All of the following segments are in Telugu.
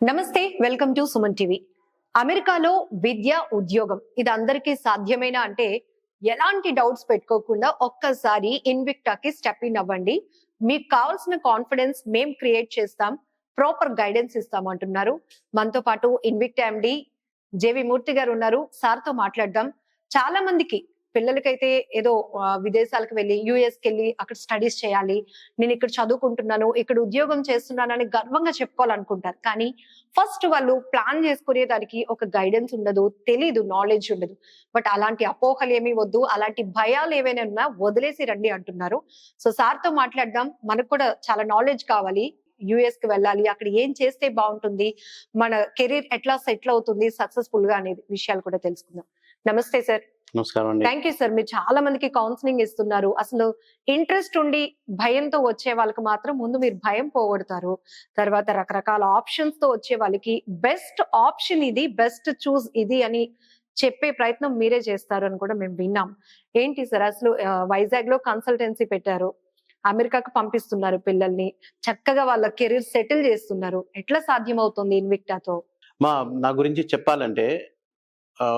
నమస్తే, వెల్కమ్ టు సుమన్ టీవీ. అమెరికాలో విద్య, ఉద్యోగం ఇది అందరికీ సాధ్యమేనా అంటే ఎలాంటి డౌట్స్ పెట్టుకోకుండా ఒక్కసారి ఇన్విక్టాకి స్టెప్ ఇన్ అవ్వండి. మీకు కావాల్సిన కాన్ఫిడెన్స్ మేం క్రియేట్ చేస్తాం, ప్రాపర్ గైడెన్స్ ఇస్తాం అంటున్నారు. మనతో పాటు ఇన్విక్టా ఎండి జేవి మూర్తి గారు ఉన్నారు. సార్తో మాట్లాడదాం. చాలా మందికి పిల్లలకైతే ఏదో విదేశాలకు వెళ్ళి యుఎస్కి వెళ్ళి అక్కడ స్టడీస్ చేయాలి, నేను ఇక్కడ చదువుకుంటున్నాను, ఇక్కడ ఉద్యోగం చేస్తున్నానని గర్వంగా చెప్పుకోవాలనుకుంటారు. కానీ ఫస్ట్ వాళ్ళు ప్లాన్ చేసుకునే దానికి ఒక గైడెన్స్ ఉండదు, తెలీదు, నాలెడ్జ్ ఉండదు. బట్ అలాంటి అపోహలు ఏమీ వద్దు, అలాంటి భయాలు ఏవైనా ఉన్నా వదిలేసి రండి అంటున్నారు. సో సార్తో మాట్లాడదాం. మనకు కూడా చాలా నాలెడ్జ్ కావాలి. యుఎస్ కి వెళ్ళాలి, అక్కడ ఏం చేస్తే బాగుంటుంది, మన కెరీర్ ఎట్లా సెటిల్ అవుతుంది సక్సెస్ఫుల్ గా అనేది విషయాలు కూడా తెలుసుకుందాం. నమస్తే సార్. నమస్కారం అండి. Thank you sir. మీరు చాలా మందికి కౌన్సిలింగ్ ఇస్తున్నారు. అసలు ఇంట్రెస్ట్ ఉండి భయంతో వచ్చే వాళ్ళకి మాత్రం ముందు మీరు భయం పోగొడతారు. తర్వాత రకరకాల ఆప్షన్స్ తో వచ్చే వాళ్ళకి బెస్ట్ ఆప్షన్ ఇది, బెస్ట్ చూస్ ఇది అని చెప్పే ప్రయత్నం మీరే చేస్తారు అని కూడా మేము విన్నాం. ఏంటి సార్ అసలు వైజాగ్ లో కన్సల్టెన్సీ పెట్టారు, అమెరికాకు పంపిస్తున్నారు పిల్లల్ని, చక్కగా వాళ్ళ కెరీర్ సెటిల్ చేస్తున్నారు. ఎట్లా సాధ్యం అవుతుంది ఇన్విక్టాతో? నా గురించి చెప్పాలంటే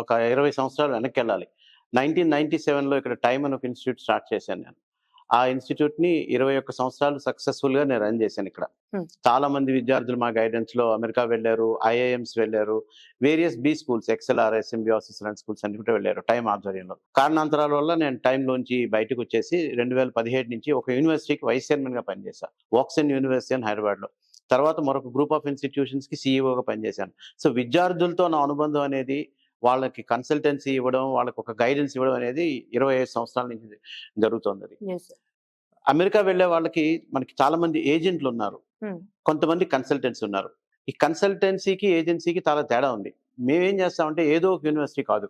ఒక 20 సంవత్సరాలు వెనక్కి వెళ్ళాలి. 1997లో ఇక్కడ టైమ్ అని ఒక ఇన్స్టిట్యూట్ స్టార్ట్ చేశాను నేను. ఆ ఇన్స్టిట్యూట్ ని 21 సంవత్సరాలు సక్సెస్ఫుల్ గా నేను రన్ చేశాను ఇక్కడ. చాలా మంది విద్యార్థులు మా గైడెన్స్ లో అమెరికా వెళ్ళారు, ఐఐఎంస్ వెళ్ళారు, various B schools, XLR, Symbiosis లాంటి స్కూల్స్ అన్ని కూడా వెళ్ళారు టైం ఆధ్వర్యంలో. కారణాంతరాల వల్ల నేను టైం లోంచి బయటకు వచ్చేసి 2017 నుంచి ఒక యూనివర్సిటీకి వైస్ చైర్మన్ గా పనిచేశాను, వాక్సన్ యూనివర్సిటీ అని హైదరాబాద్ లో. తర్వాత మరొక గ్రూప్ ఆఫ్ ఇన్స్టిట్యూషన్స్ కి సిఇఓగా పనిచేశాను. సో విద్యార్థులతో నా అనుబంధం అనేది, వాళ్ళకి కన్సల్టెన్సీ ఇవ్వడం, వాళ్ళకి ఒక గైడెన్స్ ఇవ్వడం అనేది 25 సంవత్సరాల నుంచి జరుగుతుంది. అమెరికా వెళ్లే వాళ్ళకి మనకి చాలా మంది ఏజెంట్లు ఉన్నారు, కొంతమంది కన్సల్టెంట్స్ ఉన్నారు. ఈ కన్సల్టెన్సీకి ఏజెన్సీకి చాలా తేడా ఉంది. మేమేం చేస్తామంటే ఏదో ఒక యూనివర్సిటీ కాదు,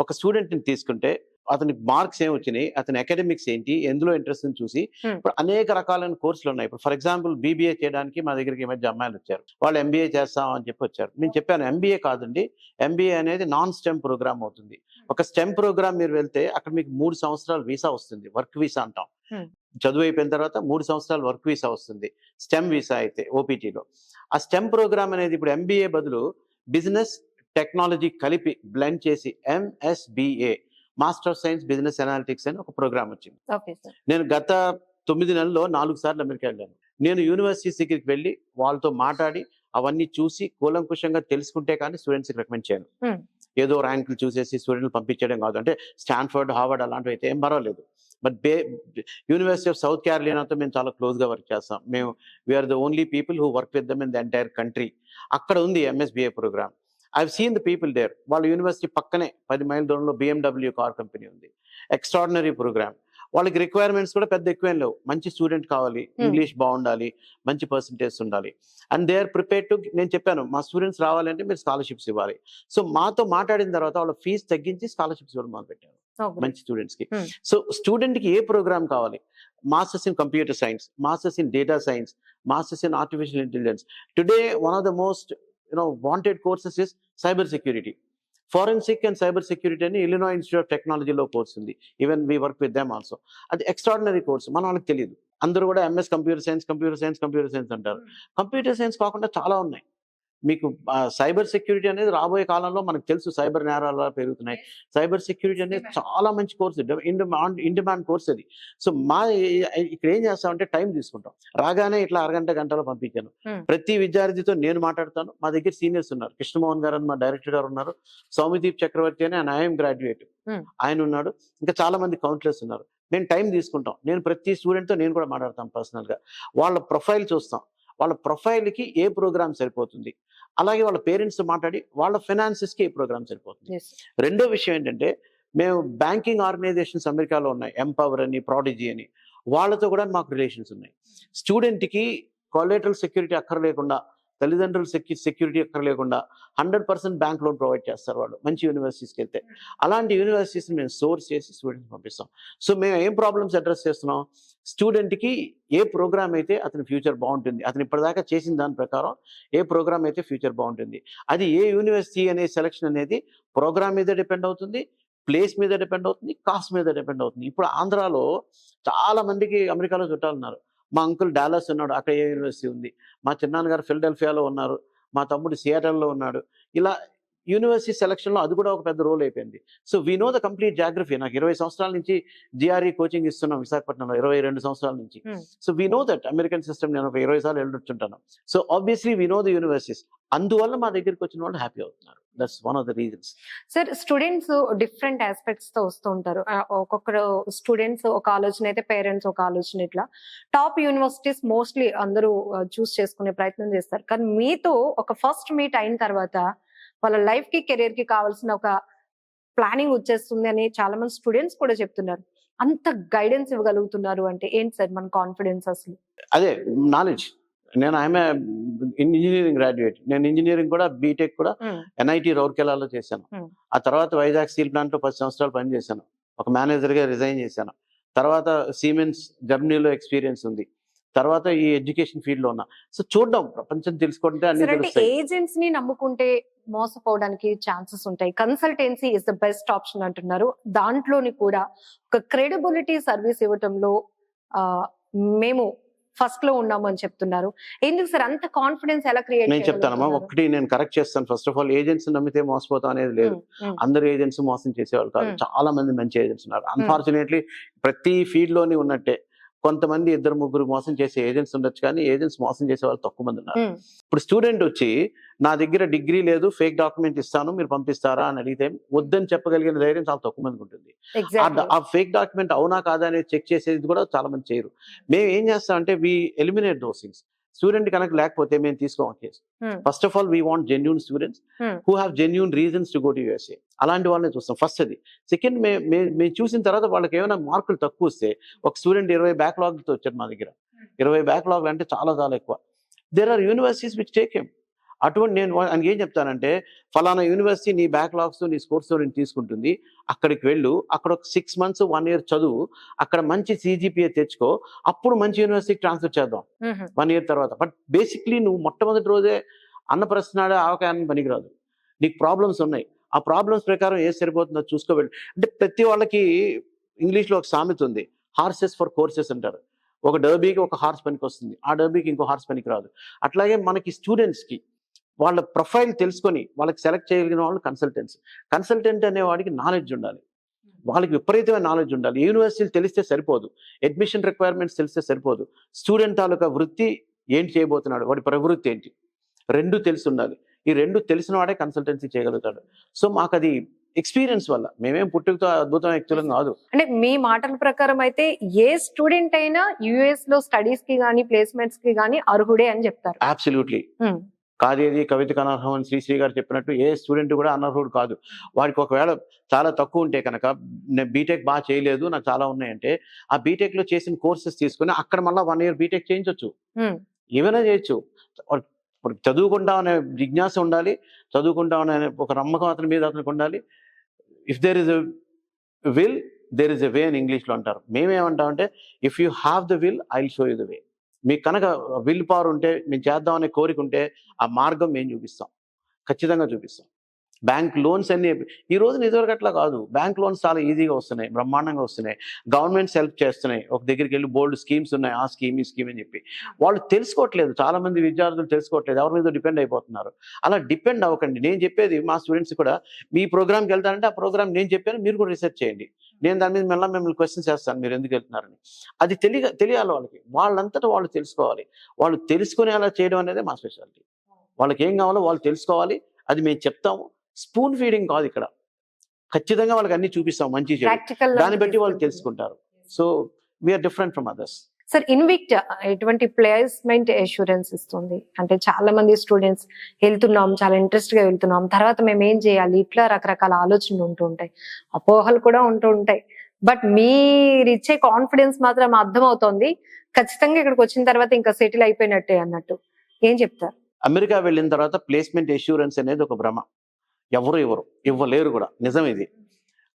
ఒక స్టూడెంట్ని తీసుకుంటే అతనికి మార్క్స్ ఏమి వచ్చినాయి, అతని అకాడమిక్స్ ఏంటి, ఎందులో ఇంట్రెస్ట్ చూసి ఇప్పుడు అనేక రకాలైన కోర్సులు ఉన్నాయి. ఇప్పుడు ఫర్ ఎగ్జాంపుల్ BBA చేయడానికి మా దగ్గరికి ఈ మధ్య అమ్మాయిలు వచ్చారు, వాళ్ళు MBA చేస్తాం అని చెప్పి వచ్చారు. నేను చెప్పాను MBA కాదండి, MBA అనేది నాన్ స్టెమ్ ప్రోగ్రామ్ అవుతుంది. ఒక స్టెమ్ ప్రోగ్రామ్ మీరు వెళ్తే అక్కడ మీకు 3 సంవత్సరాలు వీసా వస్తుంది, వర్క్ వీసా అంటాం. చదువు అయిపోయిన తర్వాత 3 సంవత్సరాలు వర్క్ వీసా వస్తుంది, స్టెమ్ వీసా అయితే ఓపీటీలో. ఆ స్టెమ్ ప్రోగ్రామ్ అనేది ఇప్పుడు MBA బదులు బిజినెస్ టెక్నాలజీ కలిపి బ్లెండ్ చేసి MSBA, master of science business analytics అని ఒక ప్రోగ్రామ్ వచ్చింది. నేను గత 9 నెలల్లో 4 సార్లు అమెరికా వెళ్ళాను. నేను యూనివర్సిటీస్ దగ్గరికి వెళ్ళి వాళ్ళతో మాట్లాడి అవన్నీ చూసి కూలంకుషంగా తెలుసుకుంటే కానీ స్టూడెంట్స్కి రికమెండ్ చేయను. ఏదో ర్యాంకులు చూసేసి స్టూడెంట్లు పంపించడం కాదు. అంటే స్టాన్ఫర్డ్, హార్వర్డ్ అలాంటివి అయితే ఏం పర్వాలేదు. బట్ యూనివర్సిటీ ఆఫ్ సౌత్ క్యారోలినాతో మేము చాలా క్లోజ్గా వర్క్ చేస్తాం. మేము we're the only people who work with them in the entire country. అక్కడ ఉంది MSBA programme. I've seen the people there. వాళ్ళ యూనివర్సిటీ పక్కనే 10 మైల్ దూరంలో BMW కార్ కంపెనీ ఉంది. Extraordinary programme. వాళ్ళకి రిక్వైర్మెంట్స్ కూడా పెద్ద ఎక్కువేం లేవు. మంచి స్టూడెంట్ కావాలి, ఇంగ్లీష్ బాగుండాలి, మంచి పర్సంటేజ్ ఉండాలి. And they are prepared to, నేను చెప్పాను మా స్టూడెంట్స్ రావాలంటే మీరు స్కాలర్షిప్స్ ఇవ్వాలి. సో మాతో మాట్లాడిన తర్వాత వాళ్ళ ఫీజు తగ్గించి స్కాలర్షిప్స్ ఇవ్వడం మొదలు పెట్టారు మంచి స్టూడెంట్స్ కి. సో స్టూడెంట్ కి ఏ ప్రోగ్రామ్ కావాలి, masters in computer science, masters in data science, masters in artificial intelligence. Today one of the most wanted courses is cyber security, forensic and cyber security అని Illinois Institute of Technology లో కోర్స్ ఉంది. Even we work with them also. అది ఎక్స్ట్రాడినరీ కోర్స్, మన వాళ్ళకి తెలియదు. అందరూ కూడా MS కంప్యూటర్ సైన్స్ అంటారు. కంప్యూటర్ సైన్స్ కాకుండా చాలా ఉన్నాయి. మీకు సైబర్ సెక్యూరిటీ అనేది రాబోయే కాలంలో మనకు తెలుసు, సైబర్ నేరాలు పెరుగుతున్నాయి. సైబర్ సెక్యూరిటీ అనేది చాలా మంచి కోర్సు, ఇన్ డిమాండ్ కోర్స్ అది. సో ఇక్కడ ఏం చేస్తామంటే టైం తీసుకుంటాం. రాగానే ఇట్లా గంటలో పంపించాను. ప్రతి విద్యార్థితో నేను మాట్లాడతాను. మా దగ్గర సీనియర్స్ ఉన్నారు, కృష్ణమోహన్ గారు అని మా డైరెక్టర్ గారు ఉన్నారు, సౌమిదీప్ చక్రవర్తి అని ఆయన IIM గ్రాడ్యుయేట్ ఆయన ఉన్నాడు, ఇంకా చాలా మంది కౌన్సిలర్స్ ఉన్నారు. నేను టైం తీసుకుంటాం. నేను ప్రతి స్టూడెంట్తో నేను కూడా మాట్లాడతాను పర్సనల్గా. వాళ్ళ ప్రొఫైల్ చూస్తాం, వాళ్ళ ప్రొఫైల్కి ఏ ప్రోగ్రామ్ సరిపోతుంది, అలాగే వాళ్ళ పేరెంట్స్ మాట్లాడి వాళ్ళ ఫైనాన్సెస్కి ఏ ప్రోగ్రామ్ సరిపోతుంది. రెండో విషయం ఏంటంటే, మేము బ్యాంకింగ్ ఆర్గనైజేషన్స్ అమెరికాలో ఉన్నాయి, ఎంపవర్ అని, ప్రాడిజీ అని, వాళ్ళతో కూడా మాకు రిలేషన్స్ ఉన్నాయి. స్టూడెంట్కి కొలాటరల్ సెక్యూరిటీ అక్కర్లేకుండా, తల్లిదండ్రుల సెక్యూరిటీ అక్కర్లేకుండా 100% బ్యాంక్ లోన్ ప్రొవైడ్ చేస్తారు వాళ్ళు మంచి యూనివర్సిటీస్కి వెళ్తే. అలాంటి యూనివర్సిటీస్ని మేము సోర్స్ చేసి స్టూడెంట్స్ పంపిస్తాం. సో మేము ఏం ప్రాబ్లమ్స్ అడ్రస్ చేస్తున్నాం, స్టూడెంట్కి ఏ ప్రోగ్రామ్ అయితే అతని ఫ్యూచర్ బాగుంటుంది, అతను ఇప్పటిదాకా చేసిన దాని ప్రకారం ఏ ప్రోగ్రామ్ అయితే ఫ్యూచర్ బాగుంటుంది, అది ఏ యూనివర్సిటీ అనే సెలక్షన్ అనేది ప్రోగ్రామ్ మీద డిపెండ్ అవుతుంది, ప్లేస్ మీద డిపెండ్ అవుతుంది, కాస్ట్ మీద డిపెండ్ అవుతుంది. ఇప్పుడు ఆంధ్రాలో చాలా మందికి అమెరికాలో చుట్టాలు ఉన్నారు. మా అంకుల్ డాలస్ ఉన్నాడు, అక్కడ ఏ యూనివర్సిటీ ఉంది. మా చిన్నాన్నగారు ఫిలడెల్ఫియాలో ఉన్నారు, మా తమ్ముడు సియాటల్లో ఉన్నాడు. ఇలా యూనివర్సిటీ సెలక్షన్లో అది కూడా ఒక పెద్ద రోల్ అయిపోయింది. So we know the complete geography. నాకు 20 సంవత్సరాల నుంచి జిఆర్ఈ కోచింగ్ ఇస్తున్నాం విశాఖపట్నంలో, 22 సంవత్సరాల నుంచి. So we know that American system. నేను ఒక 20 సార్లు వెళ్ళొచ్చుంటాను. So obviously we know the universities. అందువల్ల మా దగ్గరికి వచ్చిన వాళ్ళు హ్యాపీ అవుతున్నారు. That's one of the reasons. Sir, students different aspects తో వస్తూ ఉంటారు. ఒక్కొక్కరు స్టూడెంట్స్ ఒక ఆలోచన అయితే, పేరెంట్స్ ఒక ఆలోచన. ఇట్లా టాప్ యూనివర్సిటీస్ మోస్ట్లీ అందరూ చూస్ చేసుకునే ప్రయత్నం చేస్తారు. కానీ మీతో ఒక ఫస్ట్ మీట్ అయిన తర్వాత వాళ్ళ లైఫ్ కి, కెరీర్ కి కావాల్సిన ఒక ప్లానింగ్ వచ్చేస్తుంది అని చాలా మంది స్టూడెంట్స్ కూడా చెప్తున్నారు. అంత గైడెన్స్ ఇవ్వగలుగుతున్నారు అంటే ఏంటి సార్ మన కాన్ఫిడెన్స్ అసలు? అదే నాలెడ్జ్. నేను ఐఎమ్ ఇంజనీరింగ్ గ్రాడ్యుయేట్. నేను ఇంజనీరింగ్ కూడా బీటెక్ కూడా ఎన్ఐటి రౌర్కెలాలో చేశాను. ఆ తర్వాత వైజాగ్ స్టీల్ ప్లాంట్ లో 10 సంవత్సరాలు పనిచేశాను. ఒక మేనేజర్ గా రిజైన్ చేశాను. తర్వాత సిమెన్స్ జర్మనీలో ఎక్స్పీరియన్స్ ఉంది. తర్వాత ఈ ఎడ్యుకేషన్ ఫీల్డ్ లో ఉన్నా. సో చూడడం, ప్రపంచం తెలుసుకుంటే అన్ని తెలుస్తాయి. ఏజెంట్స్ ని నమ్ముకుంటే మోసపోవడానికి ఛాన్సెస్ ఉంటాయి. Consultancy is the best option అంటున్నారు. దాంట్లోని కూడా ఒక క్రెడిబిలిటీ సర్వీస్ ఇవ్వటంలో మేము ఫస్ట్ లో ఉన్నామని చెప్తున్నారు. ఎందుకు సార్ అంత కాన్ఫిడెన్స్ ఎలా క్రియేట్? నేను చెప్తానమ్మా, ఒకటి నేను కరెక్ట్ చేస్తాను. ఫస్ట్ ఆఫ్ ఆల్, ఏజెంట్స్ నమ్మితే మోసపోతాం అనేది లేదు. అందరు ఏజెంట్స్ మోసం చేసేవాళ్ళు కాదు. చాలా మంది మంచి ఏజెంట్స్ ఉన్నారు. అన్ఫార్చునేట్లీ ప్రతి ఫీల్డ్ లోని ఉన్నట్టే కొంతమంది 2-3 మోసం చేసే ఏజెంట్స్ ఉండొచ్చు, కానీ ఏజెంట్స్ మోసం చేసే వాళ్ళు తక్కువ మంది ఉన్నారు. ఇప్పుడు స్టూడెంట్ వచ్చి నా దగ్గర డిగ్రీ లేదు, ఫేక్ డాక్యుమెంట్ ఇస్తాను, మీరు పంపిస్తారా అని అడిగితే వద్దని చెప్పగలిగిన ధైర్యం చాలా తక్కువ మందికి ఉంటుంది. ఆ ఫేక్ డాక్యుమెంట్ అవునా కాదా అనేది చెక్ చేసేది కూడా చాలా మంది చేయరు. మేము ఏం చేస్తామంటే we eliminate those things. Student కనుక లేకపోతే మేము తీసుకోం case. First of all we want genuine students who have genuine reasons to go to USA. అలాంటి వాళ్ళని చూస్తాం ఫస్ట్. అది సెకండ్, మేము చూసిన తర్వాత వాళ్ళకి ఏమైనా మార్కులు తక్కువ వస్తే, ఒక స్టూడెంట్ 20 బ్యాక్లాగ్లతో వచ్చాడు మా దగ్గర. 20 బ్యాక్లాగ్లు అంటే చాలా చాలా ఎక్కువ. There are universities which take him. అటువంటి నేను ఆయనకి ఏం చెప్తానంటే, ఫలానా యూనివర్సిటీ నీ బ్యాక్లాగ్స్ నీ స్కోర్స్ నేను తీసుకుంటుంది, అక్కడికి వెళ్ళు, అక్కడ ఒక 6 months 1 year చదువు, అక్కడ మంచి CGPA తెచ్చుకో, అప్పుడు మంచి యూనివర్సిటీకి ట్రాన్స్ఫర్ చేద్దాం 1 year తర్వాత. బట్ బేసిక్లీ నువ్వు మొట్టమొదటి రోజే అన్నప్రశ్నాడే ఆవకాయాన్ని పనికిరాదు. నీకు ప్రాబ్లమ్స్ ఉన్నాయి, ఆ ప్రాబ్లమ్స్ ప్రకారం ఏది సరిపోతుందో చూసుకోవాలి. అంటే ప్రతి వాళ్ళకి ఇంగ్లీష్లో ఒక సామెత ఉంది, హార్సెస్ ఫర్ కోర్సెస్ అంటారు. ఒక డర్బీకి ఒక హార్స్ పనికి వస్తుంది, ఆ డర్బీకి ఇంకో హార్స్ పనికి రాదు. అట్లాగే మనకి స్టూడెంట్స్కి వాళ్ళ ప్రొఫైల్ తెలుసుకొని వాళ్ళకి సెలెక్ట్ చేయగలిగిన వాళ్ళు కన్సల్టెంట్ అనేవాడికి నాలెడ్జ్ ఉండాలి. వాళ్ళకి విపరీతమైన నాలెడ్జ్ ఉండాలి. యూనివర్సిటీలు తెలిస్తే సరిపోదు, అడ్మిషన్ రిక్వైర్మెంట్స్ తెలిస్తే సరిపోదు. స్టూడెంట్ తాలూకా వృత్తి ఏంటి చేయబోతున్నాడు, వాడి ప్రవృత్తి ఏంటి, 2 తెలిసి ఉండాలి. ఈ 2 తెలిసిన వాడే కన్సల్టెన్సీ చేయగలుగుతాడు. సో మాకు అది ఎక్స్పీరియన్స్ వల్ల, మేమేం పుట్టుకతో అద్భుతం వ్యక్తులం కాదు. అంటే మీ మాటల ప్రకారం అయితే ఏ స్టూడెంట్ అయినా యుఎస్ లో స్టడీస్ కి గానీ ప్లేస్మెంట్స్ కి గానీ అర్హుడే అని చెప్తారు. అబ్సల్యూట్లీ. కాదేది కవితకు అనర్హం అని శ్రీశ్రీ గారు చెప్పినట్టు ఏ స్టూడెంట్ కూడా అనర్హుడు కాదు. వాడికి ఒకవేళ చాలా తక్కువ ఉంటే కనుక, నేను బీటెక్ బాగా చేయలేదు, నాకు చాలా ఉన్నాయంటే, ఆ బీటెక్ లో చేసిన కోర్సెస్ తీసుకుని అక్కడ మళ్ళీ 1 year బీటెక్ చేయించవచ్చు, ఏమైనా చేయొచ్చు. చదువుకుంటాం అనే జిజ్ఞాస ఉండాలి, చదువుకుంటాం అనే ఒక నమ్మకం అతని మీద అతనికి ఉండాలి. If there is a will there is a way అని ఇంగ్లీష్లో అంటారు. మేమేమంటామంటే, if you have the will I will show you the way. మీకు కనుక విల్ పవర్ ఉంటే, మేము చేద్దామనే కోరిక ఉంటే, ఆ మార్గం మేము చూపిస్తాం, ఖచ్చితంగా చూపిస్తాం. బ్యాంక్ లోన్స్ అన్ని ఈ రోజు ఇదివరకు అట్లా కాదు. బ్యాంక్ లోన్స్ చాలా ఈజీగా వస్తున్నాయి, బ్రహ్మాండంగా వస్తున్నాయి. గవర్నమెంట్స్ హెల్ప్ చేస్తున్నాయి. ఒక దగ్గరికి వెళ్ళి బోల్డ్ స్కీమ్స్ ఉన్నాయి, ఆ స్కీమ్ ఈ స్కీమ్ అని చెప్పి. వాళ్ళు తెలుసుకోవట్లేదు, చాలా మంది విద్యార్థులు తెలుసుకోవట్లేదు, ఎవరి మీద డిపెండ్ అయిపోతున్నారు. అలా డిపెండ్ అవ్వకండి. నేను చెప్పేది మా స్టూడెంట్స్ కూడా, మీ ప్రోగ్రామ్కి వెళ్తారంటే ఆ ప్రోగ్రామ్ నేను చెప్పాను, మీరు కూడా రీసెర్చ్ చేయండి. నేను దాని మీద మళ్ళీ మిమ్మల్ని క్వశ్చన్స్ చేస్తాను, మీరు ఎందుకు వెళ్తున్నారని. అది తెలియాలి వాళ్ళకి, వాళ్ళంతటా వాళ్ళు తెలుసుకోవాలి. వాళ్ళు తెలుసుకునేలా చేయడం అనేది మా స్పెషాలిటీ. వాళ్ళకి ఏం కావాలో వాళ్ళు తెలుసుకోవాలి, అది మేము చెప్తాము. స్పూన్ ఫీడింగ్ కాదు ఇక్కడ, ఖచ్చితంగా వాళ్ళకి అన్ని చూపిస్తాం, మంచి చెడు, దాన్ని బట్టి వాళ్ళు తెలుసుకుంటారు. So we are different from others. Sir, Invict ఎటువంటి ప్లేస్మెంట్ అష్యూరెన్స్ ఇస్తుంది? అంటే చాలా మంది స్టూడెంట్స్ వెళ్తున్నాం, చాలా ఇంట్రెస్ట్ గా వెళ్తున్నాం, తర్వాత మేము ఏం చేయాలి, ఇట్లా రకరకాల ఆలోచనలు ఉంటూ ఉంటాయి, అపోహలు కూడా ఉంటూ ఉంటాయి. బట్ మీరిచ్చే కాన్ఫిడెన్స్ మాత్రం అర్థమవుతోంది, ఖచ్చితంగా ఇక్కడికి వచ్చిన తర్వాత ఇంకా సెటిల్ అయిపోయినట్టే అన్నట్టు. ఏం చెప్తారు? అమెరికా వెళ్ళిన తర్వాత ప్లేస్మెంట్ అష్యూరెన్స్ అనేది ఒక భ్రమ, ఎవరు ఇవ్వలేరు కూడా, నిజం ఇది.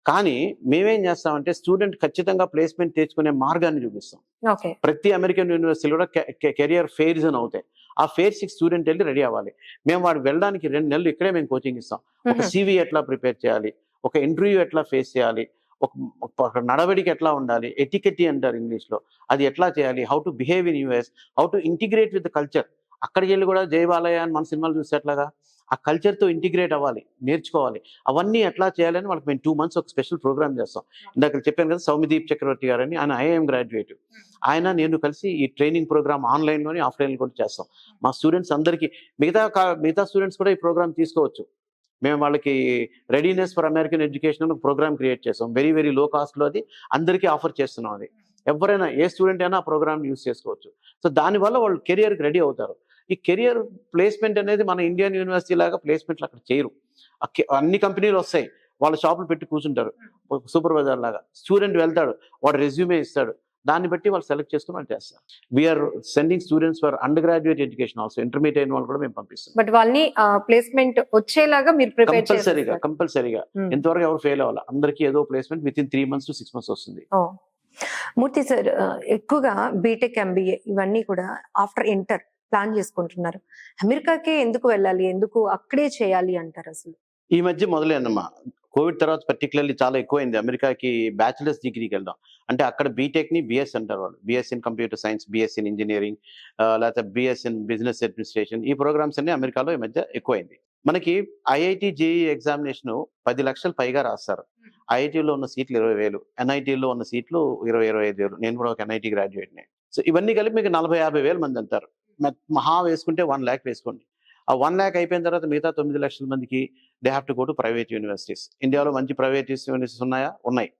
కానీ మేమేం చేస్తామంటే, స్టూడెంట్ ఖచ్చితంగా ప్లేస్మెంట్ తెచ్చుకునే మార్గాన్ని చూపిస్తాం. ప్రతి అమెరికన్ యూనివర్సిటీలో కూడా కెరియర్ ఫెయిర్స్ అని అవుతాయి. ఆ ఫెయిర్స్కి స్టూడెంట్ వెళ్ళి రెడీ అవ్వాలి. మేము వాడు వెళ్ళడానికి 2 నెలలు ఇక్కడే మేము కోచింగ్ ఇస్తాం. ఒక CV ఎట్లా ప్రిపేర్ చేయాలి, ఒక ఇంటర్వ్యూ ఎట్లా ఫేస్ చేయాలి, ఒక నడవడికి ఎట్లా ఉండాలి, ఎటికెటీ అంటారు ఇంగ్లీష్లో, అది ఎట్లా చేయాలి, how to behave in US, how to integrate with the culture, అక్కడికి వెళ్ళి కూడా జై బాలయ్య అని మన సినిమాలు చూసేట్లాగా ఆ కల్చర్తో ఇంటిగ్రేట్ అవ్వాలి, నేర్చుకోవాలి. అవన్నీ ఎట్లా చేయాలని వాళ్ళకి మేము 2 months ఒక స్పెషల్ ప్రోగ్రామ్ చేస్తాం. ఇందాక చెప్పాను కదా, సౌమిదీప్ చక్రవర్తి గారని, ఆయన ఐఐఎం గ్రాడ్యుయేట్. ఆయన నేను కలిసి ఈ ట్రైనింగ్ ప్రోగ్రామ్ ఆన్లైన్లోని ఆఫ్లైన్లో కూడా చేస్తాం. మా స్టూడెంట్స్ అందరికీ, మిగతా స్టూడెంట్స్ కూడా ఈ ప్రోగ్రామ్ తీసుకోవచ్చు. మేము వాళ్ళకి రెడీనెస్ ఫర్ అమెరికన్ ఎడ్యుకేషన్ అని ఒక ప్రోగ్రామ్ క్రియేట్ చేస్తాం. వెరీ వెరీ లో కాస్ట్లో అది అందరికీ ఆఫర్ చేస్తున్నాం. అది ఎవరైనా, ఏ స్టూడెంట్ అయినా ఆ ప్రోగ్రామ్ యూస్ చేసుకోవచ్చు. సో దానివల్ల వాళ్ళు కెరియర్కి రెడీ అవుతారు. ఈ కెరియర్ ప్లేస్మెంట్ అనేది మన ఇండియన్ యూనివర్సిటీ లాగా ప్లేస్మెంట్లు అక్కడ చేయరు. అన్ని కంపెనీలు వస్తాయి, వాళ్ళ షాపులు పెట్టి కూర్చుంటారు సూపర్వైజర్ లాగా. స్టూడెంట్ వెళ్తాడు, వాడు రెజ్యూమే ఇస్తాడు, దాన్ని బట్టి వాళ్ళు సెలెక్ట్ చేసుకుని వాళ్ళు చేస్తారు. We're sending students for undergraduate education also. Intermediate అయిన వాళ్ళు కూడా మేము పంపిస్తాం. బట్ వాళ్ళని ప్లేస్మెంట్ వచ్చేలాగా మీరు ప్రిపేర్ కంపల్సరీగా ఎంతవరకు ఎవరు ఫెయిల్ అవ్వాలి, అందరికీ ఏదో placement with in 3 months to 6 months వస్తుంది. మూర్తి సార్, ఎక్కువగా బీటెక్ ఎంబీఏ ఇవన్నీ కూడా ఆఫ్టర్ ఇంటర్ ప్లాన్ చేసుకుంటున్నారు. అమెరికాకే ఎందుకు వెళ్ళాలి, ఎందుకు అక్కడే చేయాలి అంటారు అసలు? ఈ మధ్య మొదలైందమ్మా, కోవిడ్ తర్వాత పర్టికులర్లీ చాలా ఎక్కువైంది అమెరికాకి బ్యాచిలర్స్ డిగ్రీకి వెళ్ళడం. అంటే అక్కడ బీటెక్ ని బిఎస్ అంటారు వాళ్ళు, BS in computer science, BS in engineering, లేకపోతే బిఎస్ ఇన్ బిజినెస్ అడ్మినిస్ట్రేషన్. ఈ ప్రోగ్రామ్స్ అన్ని అమెరికాలో ఈ మధ్య ఎక్కువైంది. మనకి ఐఐటి జేఈ ఎగ్జామినేషన్ 10 లక్షలు పైగా రాస్తారు. ఐఐటీలో ఉన్న సీట్లు 20,000, ఎన్ఐటీలో ఉన్న సీట్లు 20-25,000. నేను కూడా ఒక ఎన్ఐటి గ్రాడ్యుయేట్ని. సో ఇవన్నీ కలిపి మీకు 40-50,000 మంది అంటారు. మహా వేసుకుంటే 1 lakh వేసుకోండి. ఆ 1 lakh అయిపోయిన తర్వాత మిగతా 9 లక్షల మందికి they have to go to private universities. ఇండియాలో మంచి ప్రైవేట్ యూనివర్సిటీస్ ఉన్నాయా? ఉన్నాయి.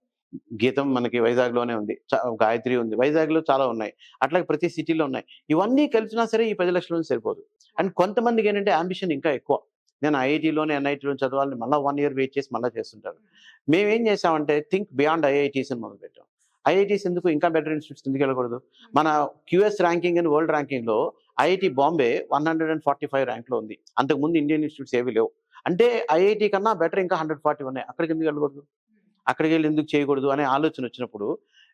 గీతం మనకి వైజాగ్లోనే ఉంది, గాయత్రి ఉంది, వైజాగ్లో చాలా ఉన్నాయి, అట్లాగే ప్రతి సిటీలో ఉన్నాయి. ఇవన్నీ కలిసినా సరే ఈ 10 లక్షల నుంచి సరిపోదు. అండ్ కొంతమందికి ఏంటంటే అంబిషన్ ఇంకా ఎక్కువ. నేను ఐఐటీలోనే ఎన్ఐటీలో చదవాలని మళ్ళీ 1 year వెయిట్ చేసి మళ్ళీ చేస్తుంటారు. మేమేం చేసామంటే థింక్ బియాండ్ ఐఐటీస్ అని మొదలుపెట్టాం. ఐఐటీస్ ఎందుకు, ఇంకా బెటర్ ఇన్స్టిట్యూట్స్ ఎందుకు వెళ్ళకూడదు? మన క్యూఎస్ ర్యాంకింగ్ అండ్ వరల్డ్ ర్యాంకింగ్లో ఐఐటి బాంబే 145 ర్యాంక్లో ఉంది. అంతకుముందు ఇండియన్ ఇన్స్టిట్యూట్స్ ఏవి లేవు. అంటే ఐఐటి కన్నా బెటర్ ఇంకా 140 ఉన్నాయి. అక్కడికి ఎందుకు వెళ్ళకూడదు, అక్కడికి వెళ్ళి ఎందుకు చేయకూడదు అనే ఆలోచన వచ్చినప్పుడు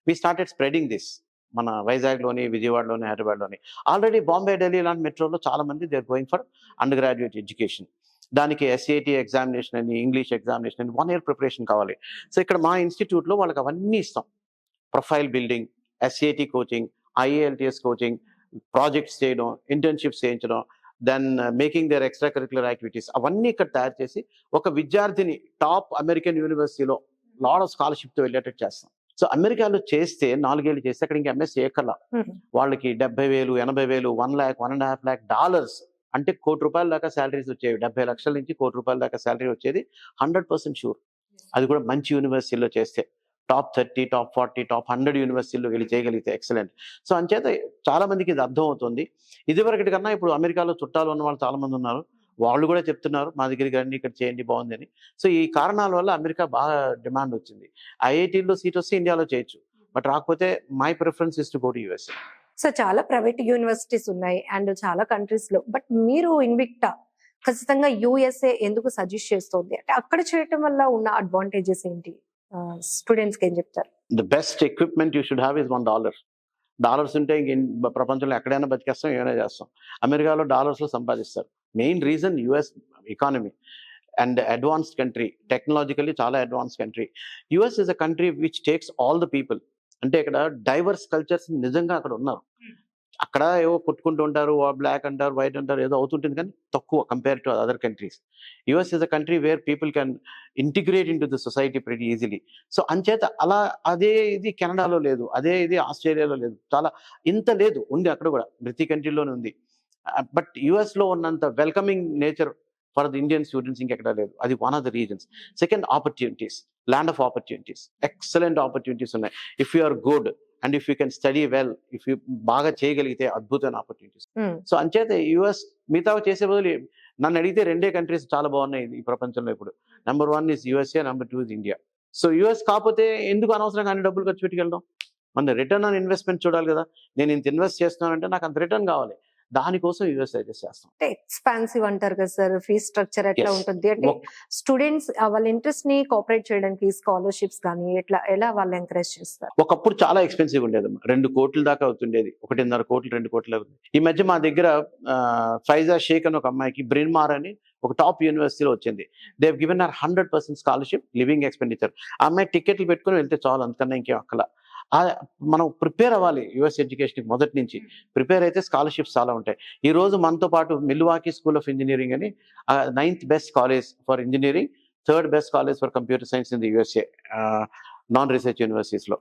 వి స్టార్టెడ్ స్ప్రెడింగ్ దిస్. మన వైజాగ్లోని, విజయవాడలోని, హైదరాబాద్లోని ఆల్రెడీ బాంబే, ఢిల్లీ లాంటి మెట్రోలో చాలా మంది they are going for undergraduate education. దానికి ఎస్ఏటి ఎగ్జామినేషన్ అని, ఇంగ్లీష్ ఎగ్జామినేషన్ అని 1 year ప్రిపరేషన్ కావాలి. సో ఇక్కడ మా ఇన్స్టిట్యూట్లో వాళ్ళకి అవన్నీ ఇస్తాం. Profile building, SAT coaching, IELTS coaching, projects చేయడం, ఇంటర్న్షిప్స్ చేయించడం, then making their extra curricular activities, అవన్నీ ఇక్కడ తయారు చేసి ఒక విద్యార్థిని టాప్ అమెరికన్ యూనివర్సిటీలో లాడ్ ఆఫ్ స్కాలర్షిప్తో వెళ్ళేటట్టు చేస్తాం. సో అమెరికాలో చేస్తే 4 ఏళ్ళు చేస్తే అక్కడ ఇంకా ఎంఎస్ చేయక్కర్లా. వాళ్ళకి 70,000, 80,000, 1 lakh, $1.5 lakh అంటే ₹1 కోటి దాకా శాలరీస్ వచ్చేవి. 70 లక్షల నుంచి ₹1 కోటి దాకా శాలరీ వచ్చేది 100% షూర్. అది కూడా మంచి యూనివర్సిటీలో చేస్తే, టాప్ 30, టాప్ 40, టాప్ 100 యూనివర్సిటీలో వెళ్ళి చేయగలిగితే ఎక్సలెంట్. సో అంచేత చాలా మందికి ఇది అర్థం అవుతుంది. ఇదివరకటి కన్నా ఇప్పుడు అమెరికాలో చుట్టాలు ఉన్న వాళ్ళు చాలా మంది ఉన్నారు. వాళ్ళు కూడా చెప్తున్నారు మా దగ్గరికి రండి, ఇక్కడ చేయండి బాగుందని. సో ఈ కారణాల వల్ల అమెరికా బాగా డిమాండ్ వచ్చింది. ఐఐటీలో సీట్ వస్తే ఇండియాలో చేయొచ్చు, బట్ రాకపోతే my preference is to go to USA. So చాలా ప్రైవేట్ యూనివర్సిటీస్ ఉన్నాయి అండ్ చాలా కంట్రీస్ లో, బట్ మీరు ఇన్విక్టా ఖచ్చితంగా యూఎస్ఏ ఎందుకు సజెస్ట్ చేస్తుంది అంటే అక్కడ చేయటం వల్ల ఉన్న అడ్వాంటేజెస్ ఏంటి? స్టూడెంట్స్ కి ఏం చెప్తారు? The best equipment you should have is $1. Dollars ఉంటే ఇంక ప్రపంచంలో ఎక్కడైనా బతికేస్తాం, ఏమైనా చేస్తాం. అమెరికాలో డాలర్స్లో సంపాదిస్తారు. Main reason US economy and advanced country, technologically చాలా advance country. US is a country which takes all the people. అంటే ఇక్కడ డైవర్స్ కల్చర్స్ నిజంగా అక్కడ ఉన్నారు. అక్కడ ఏవో కొట్టుకుంటూ ఉంటారు, బ్లాక్ అంటారు, వైట్ అంటారు, ఏదో అవుతుంటుంది, కానీ తక్కువ compare to other countries. US is a country where people can integrate in to the society pretty easily. So అంచేత అలా అదే ఇది కెనడాలో లేదు, అదే ఇది ఆస్ట్రేలియాలో లేదు, చాలా ఇంత లేదు, ఉంది అక్కడ కూడా, ప్రతి కంట్రీలోనే ఉంది. బట్ యుఎస్లో ఉన్నంత welcoming nature for the Indian students ఇంకెక్కడ లేదు. అది one of the reasons. Second, opportunities, land of opportunities, excellent opportunities ఉన్నాయి. If you are good and if you can study well, if you బాగా చేయగలిగితే అద్భుతమైన ఆపర్చునిటీస్. సో అంచేత యుఎస్ మిగతా చేసే బదులు నన్ను అడిగితే 2 కంట్రీస్ చాలా బాగున్నాయి ఈ ప్రపంచంలో ఇప్పుడు. Number 1 is USA, number 2 is India. So US కాకపోతే ఎందుకు అనవసరంగా అన్ని డబ్బులు ఖర్చు పెట్టుకెళ్ళడం? మన రిటర్న్ ఆన్ ఇన్వెస్ట్మెంట్ చూడాలి కదా. నేను ఇంత ఇన్వెస్ట్ చేస్తున్నానంటే నాకు అంత రిటర్న్ కావాలి, దానికోసం యూఎస్ సజెస్ట్ చేస్తాం. ఎక్స్పాన్సివ్ అంటారు కదా సార్, ఫీజ్ స్ట్రక్చర్ ఎట్లా ఉంటుంది అంటే స్టూడెంట్స్ వాళ్ళ ఇంట్రెస్ట్ ని కోఆపరేట్ చేయడానికి స్కాలర్షిప్స్ కానీ ఎలా వాళ్ళు ఎంకరేజ్ చేస్తారు? ఒకప్పుడు చాలా ఎక్స్పెన్సివ్ ఉండేది, 2 కోట్ల దాకా అవుతుండేది, 1.5 కోట్లు 2 కోట్లు అవుతుంది. ఈ మధ్య మా దగ్గర ఫైజా షేక్ అని ఒక అమ్మాయికి బ్రిన్ మార్ అని ఒక టాప్ యూనివర్సిటీలో వచ్చింది. They have given her 100% scholarship, living expenditure. ఆ అమ్మాయి టికెట్లు పెట్టుకుని వెళ్తే చాలు, అంతకన్నా ఇంకేం అక్కల. మనం ప్రిపేర్ అవ్వాలి యుఎస్ ఎడ్యుకేషన్కి మొదటి నుంచి. ప్రిపేర్ అయితే స్కాలర్షిప్స్ చాలా ఉంటాయి. ఈ రోజు మనతో పాటు మిల్వాకీ స్కూల్ ఆఫ్ ఇంజనీరింగ్ అని 9th best college for engineering, 3rd best college for computer science in the USA, non research యూనివర్సిటీస్లో.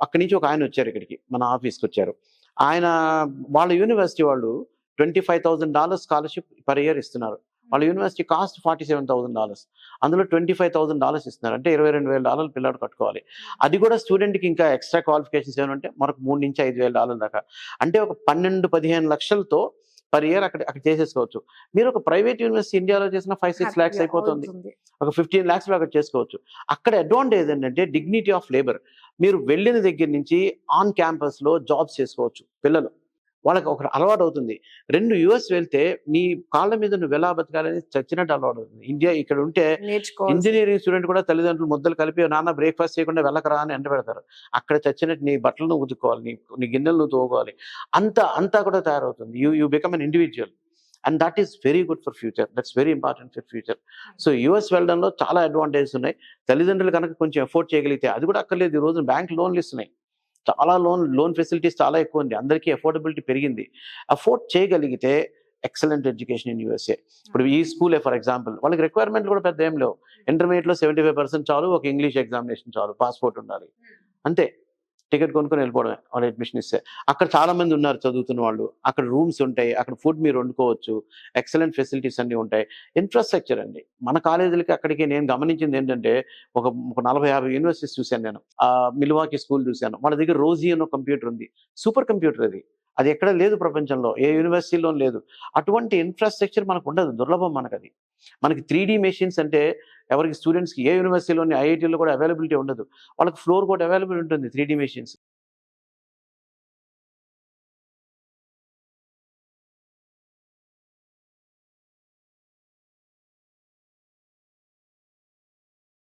అక్కడి నుంచి ఒక ఆయన వచ్చారు ఇక్కడికి, మన ఆఫీస్కి వచ్చారు. ఆయన వాళ్ళ యూనివర్సిటీ వాళ్ళు $25,000 స్కాలర్షిప్ పర్ ఇయర్ ఇస్తున్నారు. వాళ్ళ యూనివర్సిటీ కాస్ట్ $47,000, అందులో $25,000 ఇస్తున్నారు. అంటే $22,000 పిల్లాడు కట్టుకోవాలి. అది కూడా స్టూడెంట్కి ఇంకా ఎక్స్ట్రా క్వాలిఫికేషన్స్ ఏమంటే మనకు $3,000 నుంచి $5,000 దాకా. అంటే ఒక 12-15 లక్షలతో పర్ ఇయర్ అక్కడ చేసేసుకోవచ్చు. మీరు ఒక ప్రైవేట్ యూనివర్సిటీ ఇండియాలో చేసిన 5-6 lakhs అయిపోతుంది. ఒక 15 lakhs అక్కడ చేసుకోవచ్చు. అక్కడ అడ్వాంటేజ్ ఏంటంటే డిగ్నిటీ ఆఫ్ లేబర్. మీరు వెళ్ళిన దగ్గర నుంచి ఆన్ క్యాంపస్లో జాబ్స్ చేసుకోవచ్చు పిల్లలు. వాళ్ళకి ఒక అలవాటు అవుతుంది. 2 యుఎస్ వెళ్తే నీ కాళ్ళ మీద నువ్వు ఎలా బతకాలని చచ్చినట్టు అలవాటు అవుతుంది. ఇండియా ఇక్కడ ఉంటే ఇంజనీరింగ్ స్టూడెంట్ కూడా తల్లిదండ్రులు ముద్దలు కలిపి నాన్న బ్రేక్ఫాస్ట్ చేయకుండా వెళ్ళకరా అని ఎంట పెడతారు. అక్కడ చచ్చినట్టు నీ బట్టలు నువ్వు ఉతుక్కోవాలి, నీ గిన్నెలు నువ్వు తోముకోవాలి. అంతా కూడా తయారవుతుంది. You become an individual. And that is very good for future. That's very important for future. So US వెళ్ళడంలో చాలా అడ్వాంటేజెస్ ఉన్నాయి. తల్లిదండ్రులు కనుక కొంచెం ఎఫోర్డ్ చేయగలిగితే, అది కూడా అక్కర్లేదు, ఈ రోజు బ్యాంక్ లోన్లు ఇస్తున్నాయి. చాలా లోన్ ఫెసిలిటీస్ చాలా ఎక్కువ ఉంది. అందరికీ అఫోర్డబిలిటీ పెరిగింది. అఫోర్డ్ చేయగలిగితే ఎక్సలెంట్ ఎడ్యుకేషన్ ఇన్ యూఎస్ఏ. ఇప్పుడు ఈ స్కూలే ఫర్ ఎగ్జాంపుల్, వాళ్ళకి రిక్వైర్మెంట్ కూడా పెద్ద ఏం లేవు. ఇంటర్మీడియట్లో 75% చాలు, ఒక ఇంగ్లీష్ ఎగ్జామినేషన్ చాలు, పాస్పోర్ట్ ఉండాలి, అంతే. టికెట్ కొనుక్కొని వెళ్ళిపోవడమే వాళ్ళు అడ్మిషన్ ఇస్తే. అక్కడ చాలా మంది ఉన్నారు చదువుతున్న వాళ్ళు. అక్కడ రూమ్స్ ఉంటాయి, అక్కడ ఫుడ్ మీరు వండుకోవచ్చు, ఎక్సలెంట్ ఫెసిలిటీస్ అన్నీ ఉంటాయి. ఇన్ఫ్రాస్ట్రక్చర్ అండి, మన కాలేజీలకి అక్కడికి నేను గమనించింది ఏంటంటే ఒక 40-50 యూనివర్సిటీస్ చూశాను నేను. మిల్వాకీ స్కూల్ చూశాను, వాళ్ళ దగ్గర రోజీ అన్న కంప్యూటర్ ఉంది, సూపర్ కంప్యూటర్ అది. అది ఎక్కడ లేదు ప్రపంచంలో, ఏ యూనివర్సిటీలో లేదు. అటువంటి ఇన్ఫ్రాస్ట్రక్చర్ మనకు ఉండదు, దుర్లభం మనకది. మనకి 3D మెషిన్స్ అంటే ఎవరికి స్టూడెంట్స్కి ఏ యూనివర్సిటీలోని ఐఐటీలో కూడా అవైలబిలిటీ ఉండదు. వాళ్ళకి ఫ్లోర్ కూడా అవైలబుల్ ఉంటుంది 3D మెషిన్స్.